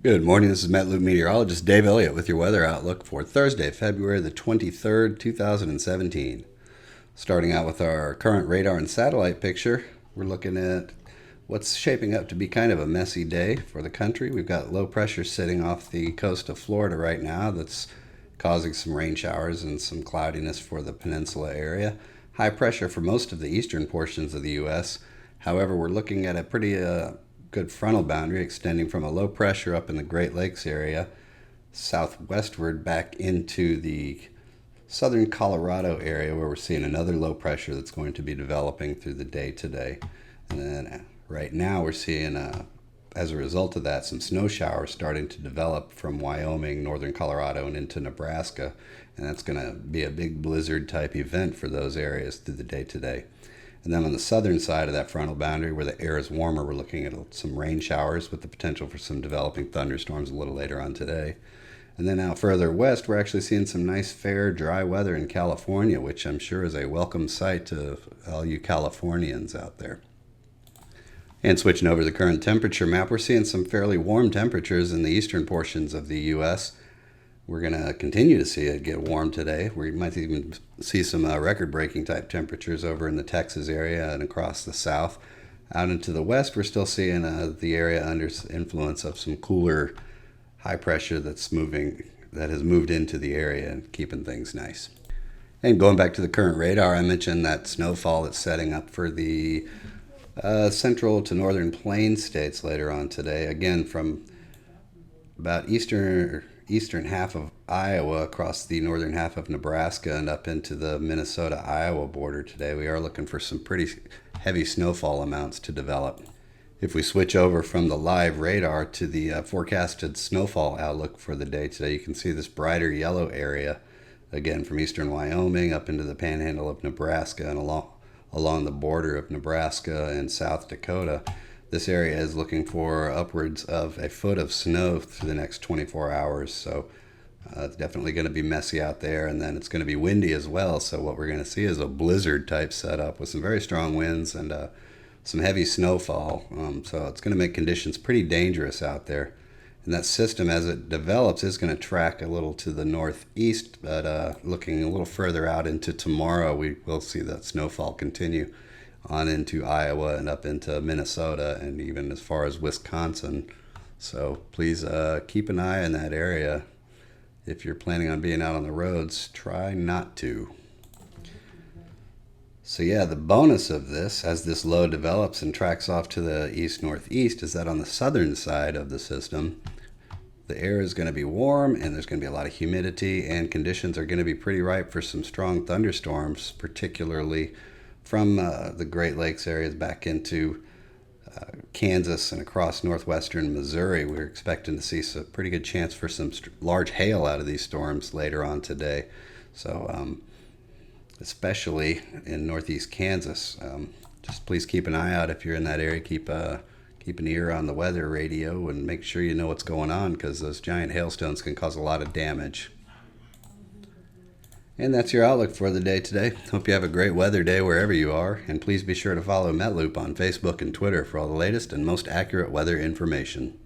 Good morning. This is MetLoop meteorologist Dave Elliott with your weather outlook for Thursday, February the 23rd, 2017. Starting out with our current radar and satellite picture, we're looking at what's shaping up to be kind of a messy day for the country. We've got low pressure sitting off the coast of Florida right now that's causing some rain showers and some cloudiness for the peninsula area. High pressure for most of the eastern portions of the U.S. However, we're looking at a pretty good frontal boundary extending from a low pressure up in the Great Lakes area southwestward back into the southern Colorado area, where we're seeing another low pressure that's going to be developing through the day today. And then right now we're seeing, as a result of that, some snow showers starting to develop from Wyoming, northern Colorado, and into Nebraska. And that's going to be a big blizzard type event for those areas through the day today. And then on the southern side of that frontal boundary, where the air is warmer, we're looking at some rain showers with the potential for some developing thunderstorms a little later on today. And then out further west, we're actually seeing some nice, fair, dry weather in California, which I'm sure is a welcome sight to all you Californians out there. And switching over to the current temperature map, we're seeing some fairly warm temperatures in the eastern portions of the U.S. We're going to continue to see it get warm today. We might even see some record-breaking type temperatures over in the Texas area and across the south. Out into the west, we're still seeing the area under influence of some cooler high pressure that has moved into the area and keeping things nice. And going back to the current radar, I mentioned that snowfall that's setting up for the central to northern plain states later on today. Again, from about eastern half of Iowa across the northern half of Nebraska and up into the Minnesota-Iowa border today. We are looking for some pretty heavy snowfall amounts to develop. If we switch over from the live radar to the forecasted snowfall outlook for the day today, you can see this brighter yellow area, again from eastern Wyoming up into the panhandle of Nebraska and along the border of Nebraska and South Dakota. This area is looking for upwards of a foot of snow through the next 24 hours, so it's definitely going to be messy out there, and then it's going to be windy as well, so what we're going to see is a blizzard type setup with some very strong winds and some heavy snowfall, so it's going to make conditions pretty dangerous out there. And that system, as it develops, is going to track a little to the northeast, but looking a little further out into tomorrow, we will see that snowfall continue on into Iowa and up into Minnesota and even as far as Wisconsin. So please keep an eye on that area. If you're planning on being out on the roads, try not to. So yeah, the bonus of this, as this low develops and tracks off to the east-northeast, is that on the southern side of the system, the air is going to be warm and there's going to be a lot of humidity, and conditions are going to be pretty ripe for some strong thunderstorms, particularly from the Great Lakes areas back into Kansas and across northwestern Missouri. We're expecting to see a pretty good chance for some large hail out of these storms later on today. So especially in northeast Kansas, just please keep an eye out if you're in that area. Keep an ear on the weather radio and make sure you know what's going on, because those giant hailstones can cause a lot of damage. And that's your outlook for the day today. Hope you have a great weather day wherever you are, and please be sure to follow MetLoop on Facebook and Twitter for all the latest and most accurate weather information.